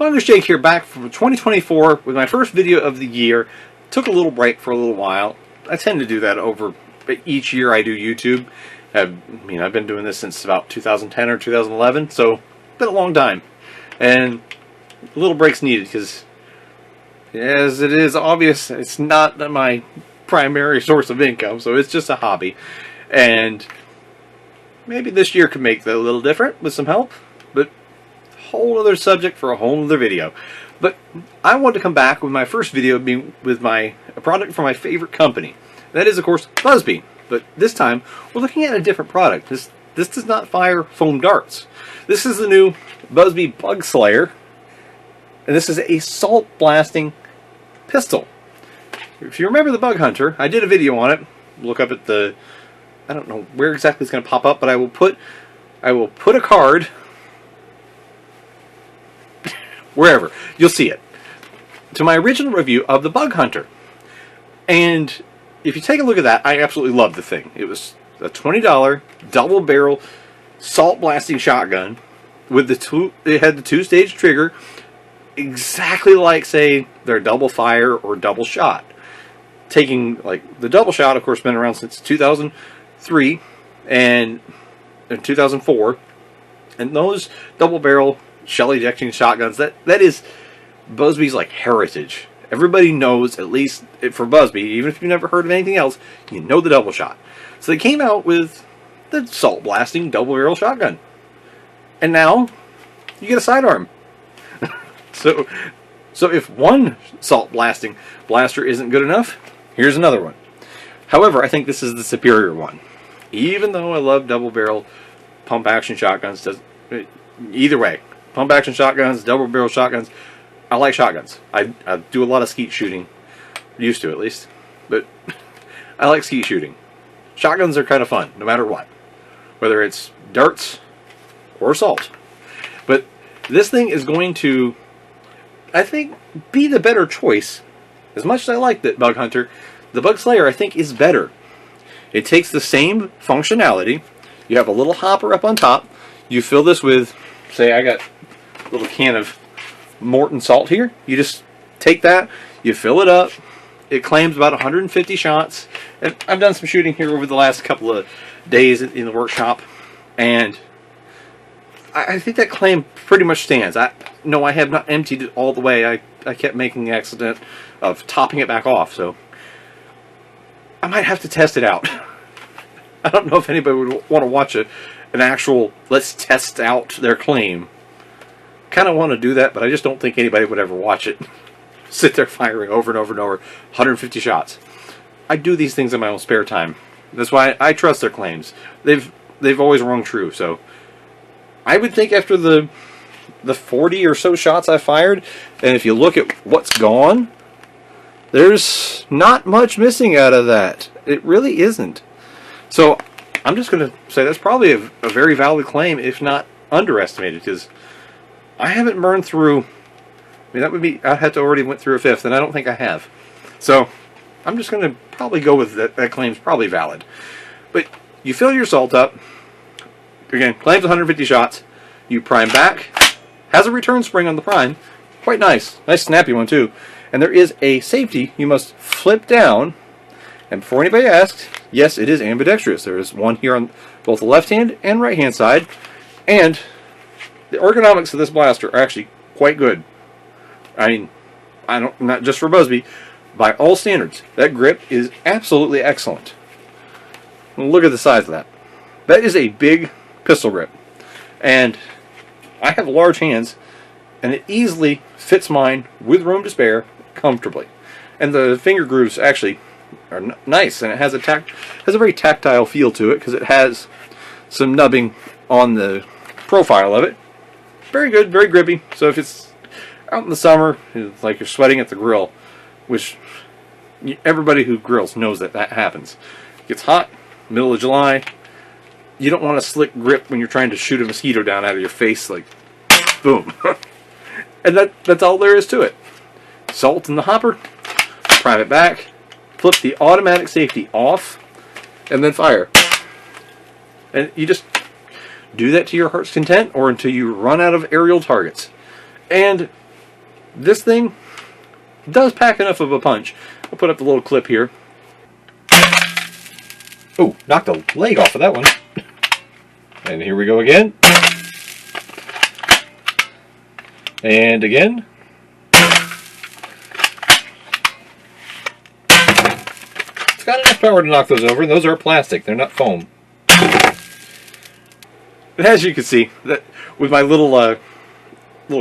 Swingers Jake here, back from 2024 with my first video of the year. Took a little break for a little while. I tend to do that over each year I do YouTube. I've been doing this since about 2010 or 2011, so it's been a long time. And a little break's needed because, as it is obvious, it's not my primary source of income, so it's just a hobby. And maybe this year could make that a little different with some help, but whole other subject for a whole other video. But I want to come back with my first video being with a product from my favorite company. That is, of course, Busby. But this time, we're looking at a different product. This does not fire foam darts. This is the new Busby Bug Slayer, and this is a salt blasting pistol. If you remember the Bug Hunter, I did a video on it. Look up at the, I don't know where exactly it's going to pop up, but I will put a card wherever. You'll see it. To my original review of the Bug Hunter. And if you take a look at that, I absolutely love the thing. It was a $20 double barrel salt blasting shotgun with it had the two-stage trigger, exactly like, say, their double fire or double shot. Taking, like, the double shot, of course, been around since 2003 and 2004. And those double barrel shell ejecting shotguns, that is Busby's like heritage. Everybody knows, at least for Busby, even if you've never heard of anything else, you know the double shot. So they came out with the salt blasting double barrel shotgun. And now you get a sidearm. So if one salt blasting blaster isn't good enough, here's another one. However, I think this is the superior one. Even though I love double barrel pump action shotguns, either way, pump action shotguns, double barrel shotguns, I like shotguns. I do a lot of skeet shooting. Used to, at least. But I like skeet shooting. Shotguns are kind of fun, no matter what. Whether it's darts or assault. But this thing is going to, I think, be the better choice. As much as I like that Bug Hunter, the Bug Slayer, I think, is better. It takes the same functionality. You have a little hopper up on top. You fill this with, say, I got a little can of Morton salt here. You just take that, you fill it up. It claims about 150 shots. And I've done some shooting here over the last couple of days in the workshop, and I think that claim pretty much stands. I have not emptied it all the way. I kept making the accident of topping it back off, so I might have to test it out. I don't know if anybody would want to watch an actual, let's test out their claim. Kind of want to do that, but I just don't think anybody would ever watch it. Sit there firing over and over and over, 150 shots. I do these things in my own spare time. That's why I trust their claims. They've always rung true. So I would think after the 40 or so shots I fired, and if you look at what's gone, there's not much missing out of that. It really isn't. So I'm just going to say that's probably a very valid claim, if not underestimated, because I haven't burned through, that would be, I had to already went through a fifth, and I don't think I have. So I'm just going to probably go with that claim's probably valid. But you fill your salt up, again, claims 150 shots, you prime back, has a return spring on the prime, quite nice snappy one too, and there is a safety you must flip down, and before anybody asks, yes, it is ambidextrous. There is one here on both the left hand and right hand side, and the ergonomics of this blaster are actually quite good. I mean, not just for Busby, by all standards. That grip is absolutely excellent. Look at the size of that. That is a big pistol grip. And I have large hands, and it easily fits mine with room to spare comfortably. And the finger grooves actually are nice, and it has a very tactile feel to it because it has some nubbing on the profile of it. Very good, very grippy. So if it's out in the summer, it's like you're sweating at the grill, which everybody who grills knows that happens. It gets hot, middle of July. You don't want a slick grip when you're trying to shoot a mosquito down out of your face, like, boom. And that's all there is to it. Salt in the hopper, prime it back, flip the automatic safety off, and then fire. And you just do that to your heart's content or until you run out of aerial targets. And This thing does pack enough of a punch. I'll put up the little clip here. Oh, knocked a leg off of that one. And here we go again. And again. It's got enough power to knock those over, and those are plastic. They're not foam. And as you can see, that with my little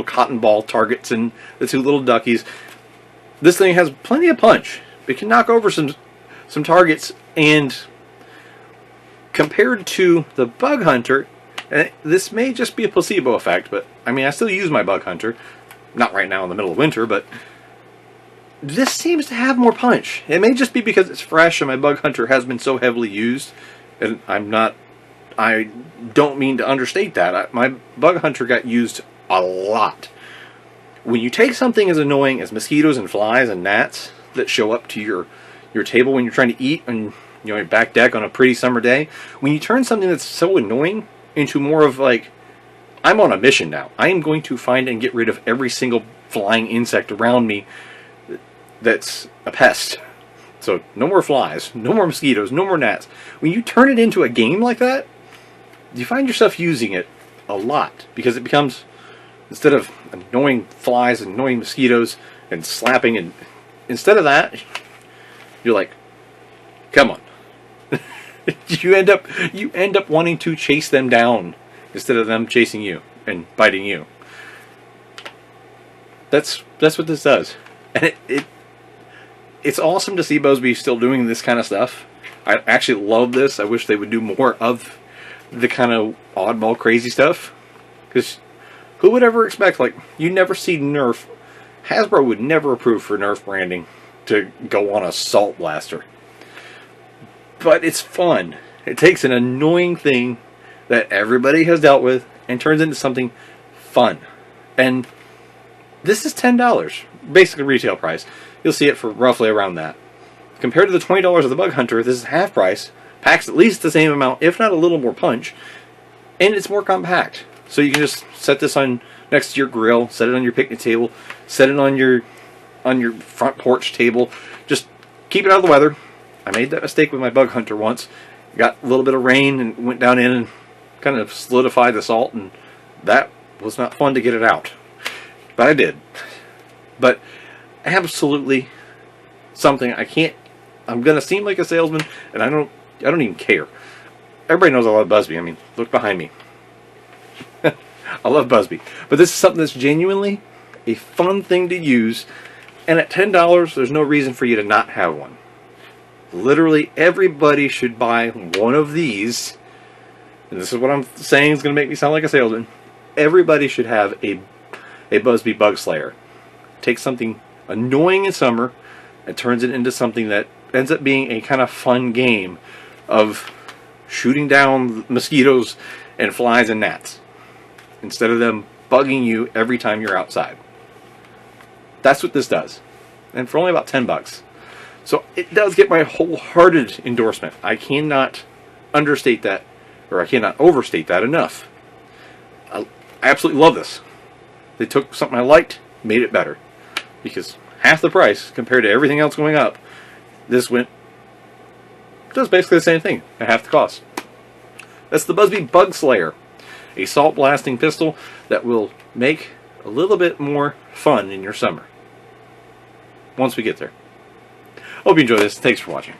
cotton ball targets and the two little duckies, this thing has plenty of punch. It can knock over some targets, and compared to the Bug Hunter, and this may just be a placebo effect, but I mean, I still use my Bug Hunter. Not right now in the middle of winter, but this seems to have more punch. It may just be because it's fresh and my Bug Hunter has been so heavily used, and I don't mean to understate that. My Bug Hunter got used a lot. When you take something as annoying as mosquitoes and flies and gnats that show up to your table when you're trying to eat on your back deck on a pretty summer day, when you turn something that's so annoying into more of like, I'm on a mission now. I am going to find and get rid of every single flying insect around me that's a pest. So no more flies, no more mosquitoes, no more gnats. When you turn it into a game like that, you find yourself using it a lot, because it becomes, instead of annoying flies and annoying mosquitoes and slapping, and instead of that, you're like, come on. you end up wanting to chase them down instead of them chasing you and biting you. That's what this does. And it's awesome to see Busby still doing this kind of stuff. I actually love this. I wish they would do more of the kind of oddball crazy stuff. Because who would ever expect, like, you never see Nerf. Hasbro would never approve for Nerf branding to go on a salt blaster. But it's fun. It takes an annoying thing that everybody has dealt with and turns into something fun. And this is $10, basically retail price. You'll see it for roughly around that. Compared to the $20 of the Bug Hunter, this is half price, packs at least the same amount, if not a little more punch, and it's more compact. So you can just set this on next to your grill, set it on your picnic table, set it on your front porch table. Just keep it out of the weather. I made that mistake with my Bug Hunter once. Got a little bit of rain and went down in and kind of solidified the salt, and that was not fun to get it out. But I did. But absolutely something I'm gonna seem like a salesman, and I don't even care. Everybody knows I love Busby. I mean, look behind me. I love Busby. But this is something that's genuinely a fun thing to use, and at $10, there's no reason for you to not have one. Literally everybody should buy one of these. And this is what I'm saying is going to make me sound like a salesman. Everybody should have a Busby Bug Slayer. Take something annoying in summer and turns it into something that ends up being a kind of fun game of shooting down mosquitoes and flies and gnats instead of them bugging you every time you're outside. That's what this does. And for only about $10. So it does get my wholehearted endorsement. I cannot understate that, or I cannot overstate that enough. I absolutely love this. They took something I liked, made it better. Because half the price compared to everything else going up, this does basically the same thing at half the cost. That's the Busby Bug Slayer, a salt blasting pistol that will make a little bit more fun in your summer. Once we get there. Hope you enjoy this. Thanks for watching.